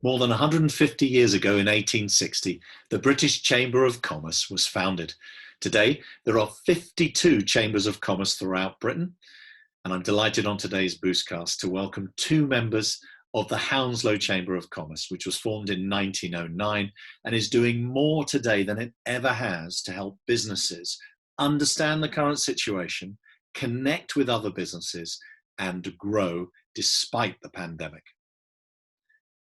More than 150 years ago in 1860, the British Chamber of Commerce was founded. Today, there are 52 chambers of commerce throughout Britain, and I'm delighted on today's Boostcast to welcome two members of the Hounslow Chamber of Commerce, which was formed in 1909 and is doing more today than it ever has to help businesses understand the current situation, connect with other businesses, and grow despite the pandemic.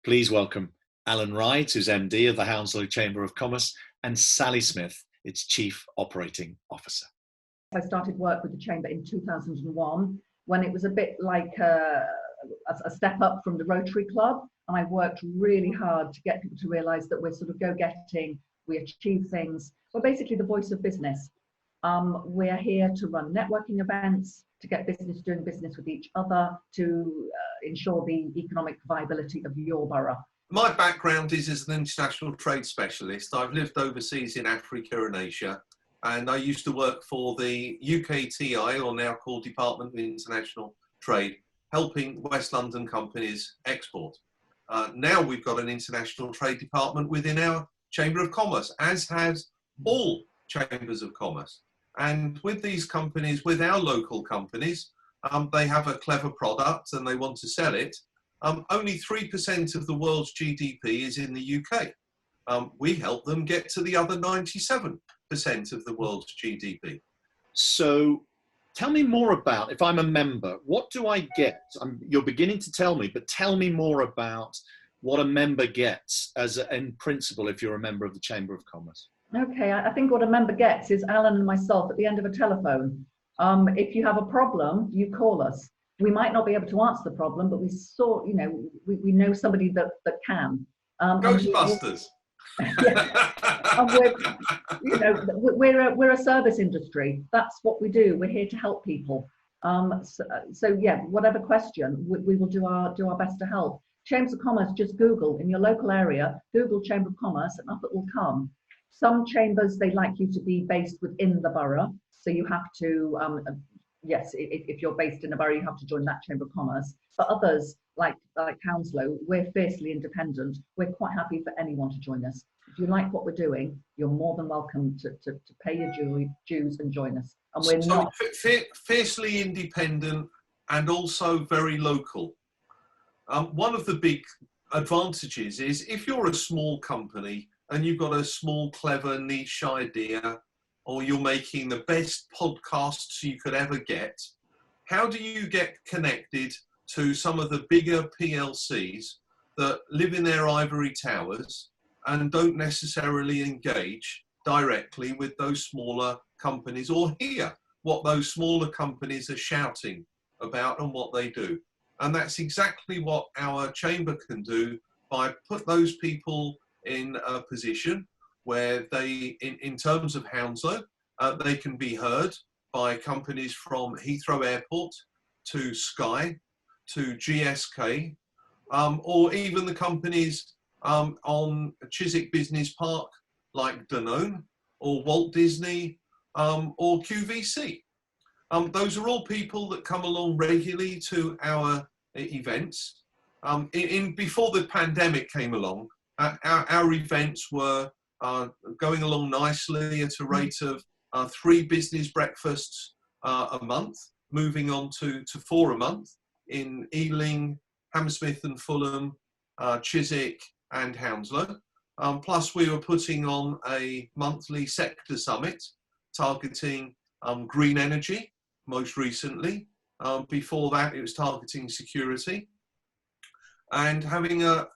Please welcome Alan Rides, who's MD of the Hounslow Chamber of Commerce, and Sally Smith, its Chief Operating Officer. I started work with the Chamber in 2001 when it was a bit like a step up from the Rotary Club, and I worked really hard to get people to realise that we're sort of go-getting, we achieve things. We're basically the voice of business. We're here to run networking events, to get business doing business with each other, to ensure the economic viability of your borough. My background is as an international trade specialist. I've lived overseas in Africa and Asia, and I used to work for the UKTI, or now called Department of International Trade, helping West London companies export. Now we've got an international trade department within our Chamber of Commerce, as has all chambers of commerce. And with these companies, with our local companies, they have a clever product and they want to sell it. Only 3% of the world's GDP is in the UK. We help them get to the other 97% of the world's GDP. So tell me more about, if I'm a member, what do I get? You're beginning to tell me, but tell me more about what a member gets as in principle if you're a member of the Chamber of Commerce. Okay, I think what a member gets is Alan and myself at the end of a telephone. If you have a problem, you call us. We might not be able to answer the problem, but we know somebody that can. Ghostbusters. We're a service industry. That's what we do. We're here to help people. So yeah, whatever question, we will do our best to help. Chambers of Commerce, just Google in your local area, Google Chamber of Commerce, and up it will come. Some chambers, they like you to be based within the borough. So you have to, yes, if you're based in a borough, you have to join that Chamber of Commerce. But others, like Hounslow, we're fiercely independent. We're quite happy for anyone to join us. If you like what we're doing, you're more than welcome to pay your dues and join us. And we're not fiercely independent and also very local. One of the big advantages is if you're a small company and you've got a small, clever, niche idea, or you're making the best podcasts you could ever get, how do you get connected to some of the bigger PLCs that live in their ivory towers and don't necessarily engage directly with those smaller companies or hear what those smaller companies are shouting about and what they do? And that's exactly what our chamber can do by put those people in a position where they, in terms of Hounslow, they can be heard by companies from Heathrow Airport to Sky to GSK, or even the companies on Chiswick Business Park like Danone or Walt Disney or QVC. Those are all people that come along regularly to our events. Before the pandemic came along, our events were going along nicely at a rate of 3 business breakfasts a month, moving on to 4 a month in Ealing, Hammersmith and Fulham, Chiswick and Hounslow. Plus we were putting on a monthly sector summit targeting green energy, most recently. Before that it was targeting security, and having a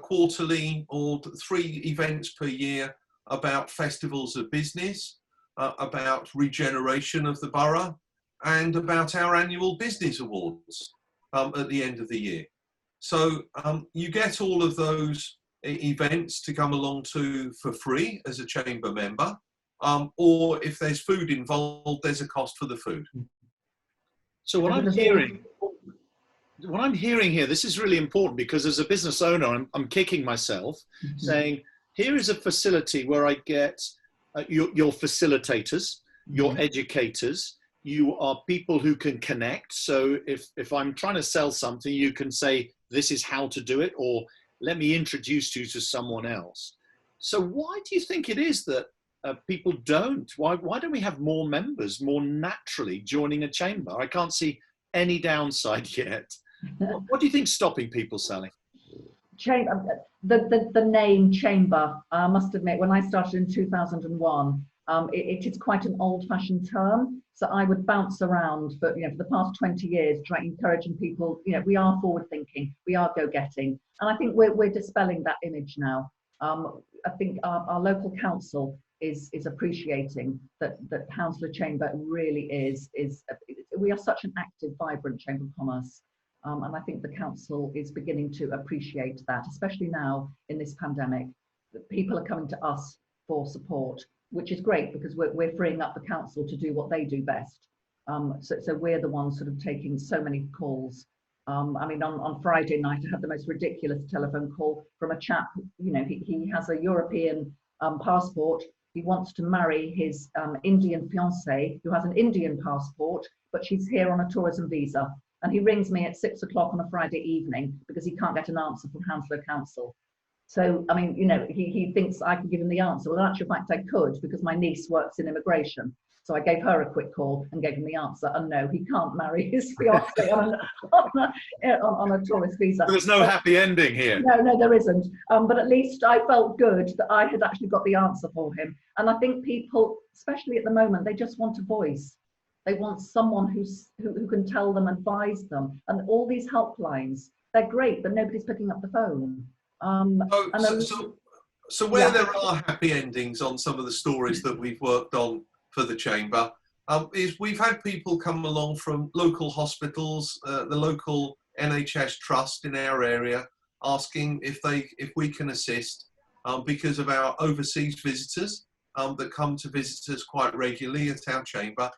quarterly or 3 events per year about festivals of business, about regeneration of the borough, and about our annual business awards at the end of the year. So you get all of those events to come along to for free as a chamber member, or if there's food involved, there's a cost for the food. So what I'm hearing here, this is really important, because as a business owner, I'm kicking myself, saying, here is a facility where I get your facilitators, your educators, you are people who can connect. So if I'm trying to sell something, you can say, this is how to do it, or let me introduce you to someone else. So why do you think it is that people don't? Why don't we have more members more naturally joining a chamber? I can't see any downside yet. What do you think's stopping people, Sally? The name chamber, I must admit, when I started in 2001, it is quite an old-fashioned term. So I would bounce around for the past 20 years, encouraging people. We are forward-thinking, we are go-getting, and I think we're dispelling that image now. I think our local council is appreciating that Hounslow Chamber really is. We are such an active, vibrant Chamber of Commerce. And I think the council is beginning to appreciate that, especially now in this pandemic. That people are coming to us for support, which is great because we're freeing up the council to do what they do best. So we're the ones sort of taking so many calls. I mean, on Friday night, I had the most ridiculous telephone call from a chap. He has a European passport. He wants to marry his Indian fiancée, who has an Indian passport, but she's here on a tourism visa. And he rings me at 6 o'clock on a Friday evening because he can't get an answer from Hounslow Council. So, I mean, he thinks I can give him the answer. Well, in actual fact, I could because my niece works in immigration. So I gave her a quick call and gave him the answer. And no, he can't marry his fiancée on a tourist visa. There's no happy ending here. No, there isn't. But at least I felt good that I had actually got the answer for him. And I think people, especially at the moment, they just want a voice. They want someone who can tell them, advise them. And all these helplines, they're great, but nobody's picking up the phone. So where there are happy endings on some of the stories that we've worked on for the Chamber, is we've had people come along from local hospitals, the local NHS trust in our area, asking if we can assist because of our overseas visitors that come to visit us quite regularly at our Chamber.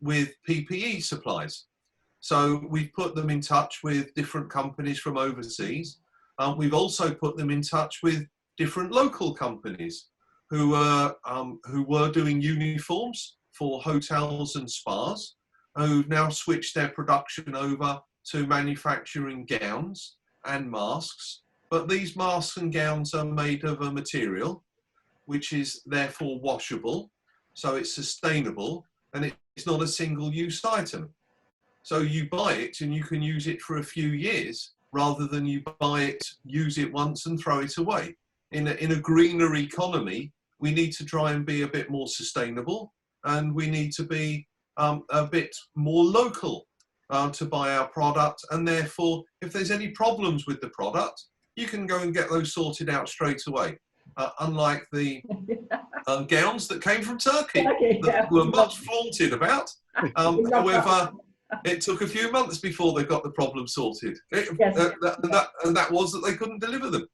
With PPE supplies. So we've put them in touch with different companies from overseas. We've also put them in touch with different local companies who were doing uniforms for hotels and spas, who've now switched their production over to manufacturing gowns and masks. But these masks and gowns are made of a material which is therefore washable, so it's sustainable, and it's not a single-use item. So you buy it and you can use it for a few years rather than you buy it, use it once and throw it away. In a greener economy, we need to try and be a bit more sustainable, and we need to be a bit more local to buy our product. And therefore, if there's any problems with the product, you can go and get those sorted out straight away. Unlike the gowns that came from Turkey that were much flaunted about. However, it took a few months before they got the problem sorted. And that was that they couldn't deliver them.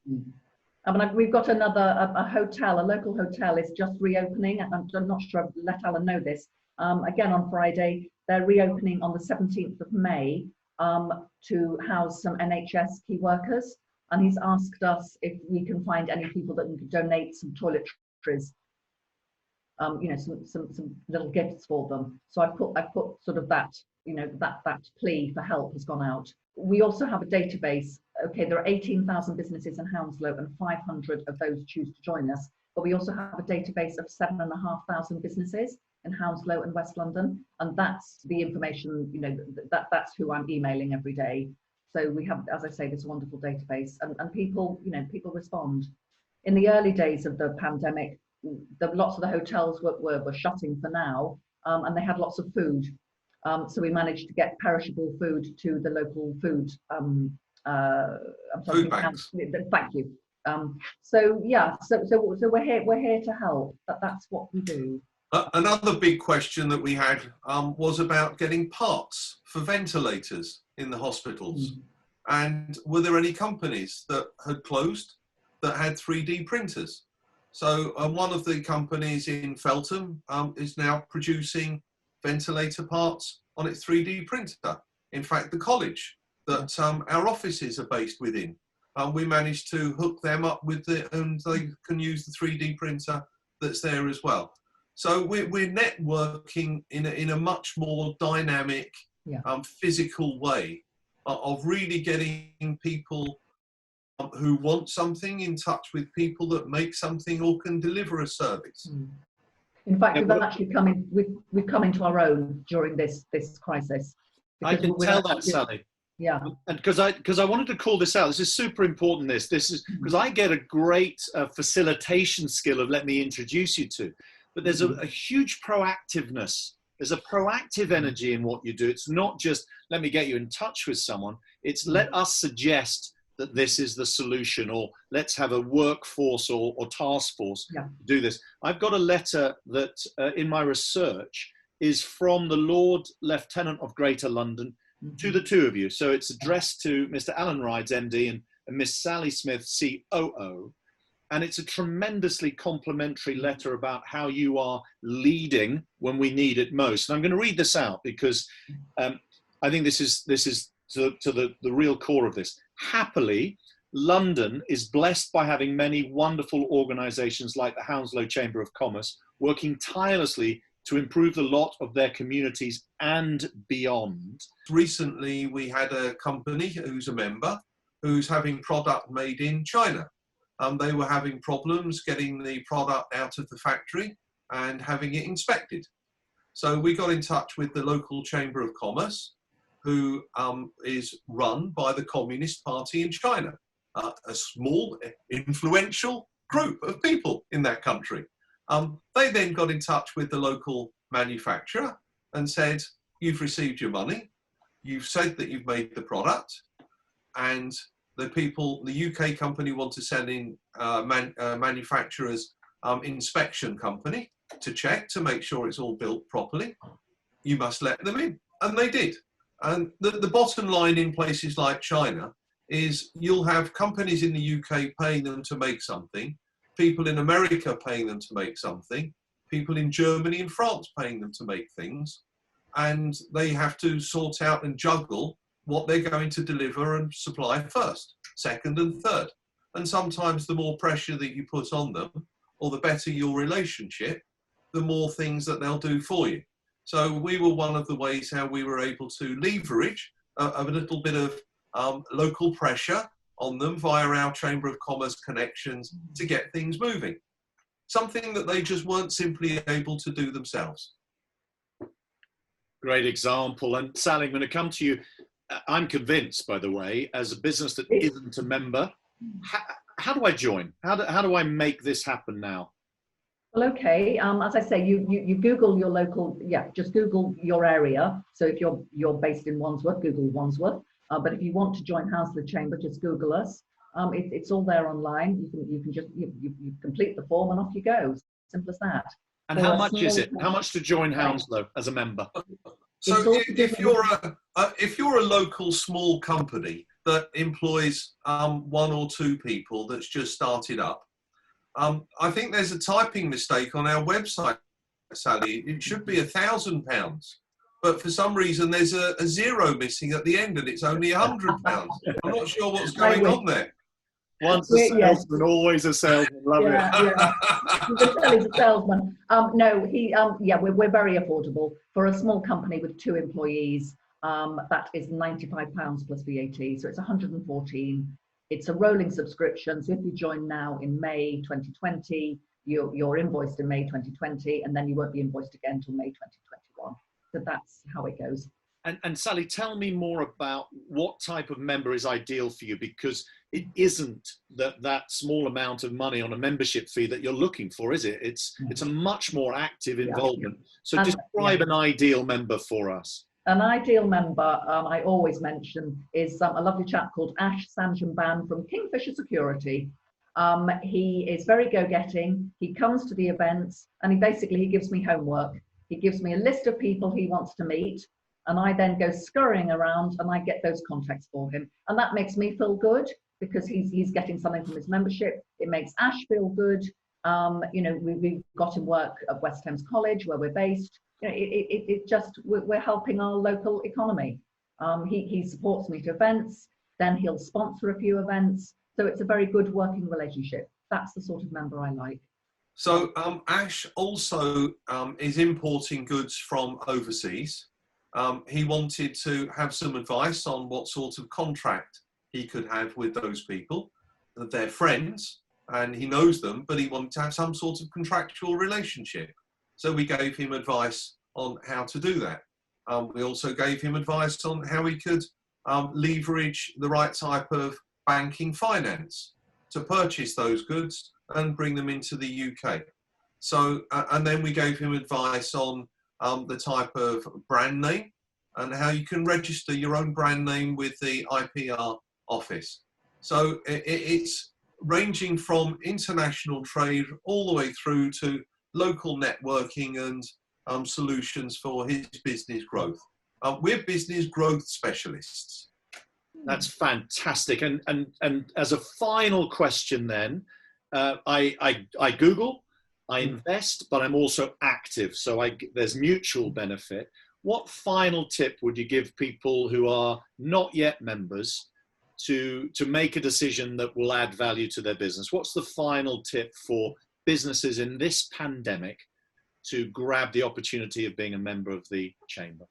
I mean, we've got a hotel, a local hotel is just reopening. I'm not sure I've let Alan know this. Again, on Friday, they're reopening on the 17th of May to house some NHS key workers. And he's asked us if we can find any people that can donate some toiletries, some little gifts for them. So I put sort of that, that plea for help has gone out. We also have a database. Okay, there are 18,000 businesses in Hounslow and 500 of those choose to join us. But we also have a database of 7,500 businesses in Hounslow and West London. And that's the information, that's who I'm emailing every day. So we have, as I say, this wonderful database, and people, people respond. In the early days of the pandemic, lots of the hotels were shutting for now, and they had lots of food. So we managed to get perishable food to the local food. Food banks. Thank you. So we're here to help. That's what we do. Another big question that we had was about getting parts for ventilators in the hospitals. And were there any companies that had closed that had 3D printers? So one of the companies in Feltham is now producing ventilator parts on its 3D printer. In fact, the college that our offices are based within, we managed to hook them up with it, and they can use the 3D printer that's there as well. So we're networking in a much more dynamic, physical way of really getting people who want something in touch with people that make something or can deliver a service. In fact, we've actually we've come into our own during this crisis. I can tell that, Sally. Yeah. And because I wanted to call this out. This is super important. This is because I get a great facilitation skill of let me introduce you to, but there's a huge proactiveness. There's a proactive energy in what you do. It's not just let me get you in touch with someone. It's let us suggest that this is the solution, or let's have a workforce or task force do this. I've got a letter that in my research is from the Lord Lieutenant of Greater London to the two of you. So it's addressed to Mr. Alan Rides, MD, and Miss Sally Smith, COO. And it's a tremendously complimentary letter about how you are leading when we need it most. And I'm going to read this out because I think this is to the real core of this. Happily, London is blessed by having many wonderful organisations like the Hounslow Chamber of Commerce working tirelessly to improve the lot of their communities and beyond. Recently, we had a company who's a member who's having product made in China. They were having problems getting the product out of the factory and having it inspected. So we got in touch with the local Chamber of Commerce, who is run by the Communist Party in China, a small, influential group of people in that country. They then got in touch with the local manufacturer and said, you've received your money, you've said that you've made the product, and the UK company want to send in manufacturer's inspection company to check, to make sure it's all built properly. You must let them in. And they did. And the bottom line in places like China is you'll have companies in the UK paying them to make something, people in America paying them to make something, people in Germany and France paying them to make things, and they have to sort out and juggle what they're going to deliver and supply first, second and third. And sometimes the more pressure that you put on them, or the better your relationship, the more things that they'll do for you. So we were one of the ways how we were able to leverage a little bit of local pressure on them via our Chamber of Commerce connections to get things moving. Something that they just weren't simply able to do themselves. Great example. And Sally, I'm going to come to you. I'm convinced, by the way, as a business that isn't a member, how do I join? How do I make this happen now? Well, okay. As I say, you Google your local, just Google your area. So if you're based in Wandsworth, Google Wandsworth. But if you want to join Hounslow Chamber, just Google us. It's all there online. You can just you complete the form and off you go. Simple as that. And how much is it? How much to join Hounslow as a member? So if you're a local small company that employs one or two people that's just started up, I think there's a typing mistake on our website, Sally. It should be £1,000, but for some reason there's a zero missing at the end, and it's only £100. I'm not sure what's going on there. Once a salesman, always a salesman. Love it. Yeah. He's a salesman. No, we're very affordable for a small company with 2 employees. That is £95 plus VAT, so it's 114. It's a rolling subscription. So if you join now in May 2020, you're invoiced in May 2020, and then you won't be invoiced again until May 2021. So that's how it goes. And Sally, tell me more about what type of member is ideal for you, because it isn't that small amount of money on a membership fee that you're looking for, is it? It's a much more active involvement. So describe an ideal member for us. An ideal member, I always mention, is a lovely chap called Ash Sanjamban from Kingfisher Security. He is very go-getting. He comes to the events, and he gives me homework. He gives me a list of people he wants to meet, and I then go scurrying around and I get those contacts for him. And that makes me feel good because he's getting something from his membership. It makes Ash feel good. We've got him work at West Thames College where we're based. We're helping our local economy. He supports me to events, then he'll sponsor a few events. So it's a very good working relationship. That's the sort of member I like. So Ash also is importing goods from overseas. He wanted to have some advice on what sort of contract he could have with those people. they're friends and he knows them, but he wanted to have some sort of contractual relationship. So we gave him advice on how to do that. We also gave him advice on how he could leverage the right type of banking finance to purchase those goods and bring them into the UK. So, and then we gave him advice on the type of brand name and how you can register your own brand name with the IPR office. So it's ranging from international trade all the way through to local networking and solutions for his business growth. We're business growth specialists. That's fantastic. And as a final question then, I Google, I invest, but I'm also active. So there's mutual benefit. What final tip would you give people who are not yet members to make a decision that will add value to their business? What's the final tip for businesses in this pandemic to grab the opportunity of being a member of the Chamber?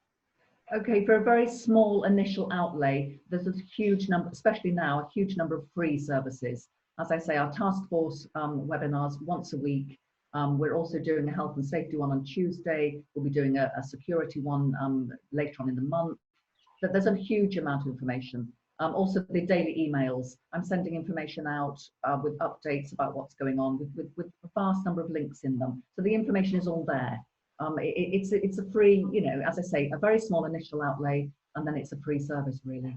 Okay, for a very small initial outlay, there's a huge number, especially now, a huge number of free services. As I say, our task force webinars once a week. We're also doing a health and safety one on Tuesday. We'll be doing a security one later on in the month. But there's a huge amount of information. Also the daily emails. I'm sending information out with updates about what's going on with a vast number of links in them. So the information is all there. It's a free, as I say, a very small initial outlay, and then it's a free service really.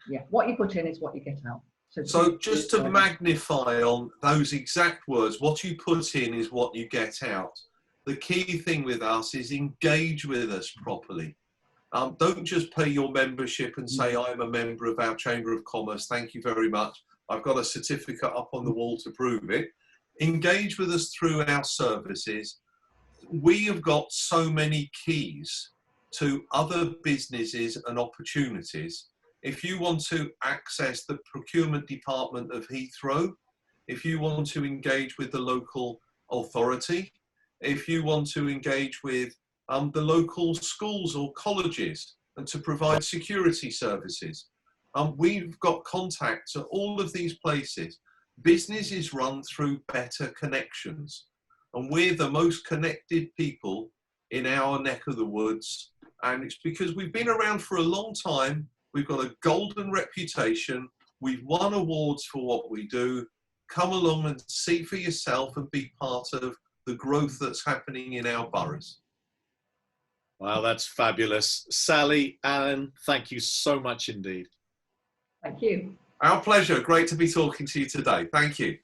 Yeah, what you put in is what you get out. So just to magnify on those exact words, what you put in is what you get out. The key thing with us is engage with us properly. Don't just pay your membership and say, I'm a member of our Chamber of Commerce, thank you very much. I've got a certificate up on the wall to prove it. Engage with us through our services. We have got so many keys to other businesses and opportunities. If you want to access the procurement department of Heathrow, if you want to engage with the local authority, if you want to engage with the local schools or colleges and to provide security services, we've got contacts at all of these places. Business is run through better connections, and we're the most connected people in our neck of the woods. And it's because we've been around for a long time. We've got a golden reputation. We've won awards for what we do. Come along and see for yourself and be part of the growth that's happening in our boroughs. Wow, that's fabulous. Sally, Alan, thank you so much indeed. Thank you. Our pleasure. Great to be talking to you today. Thank you.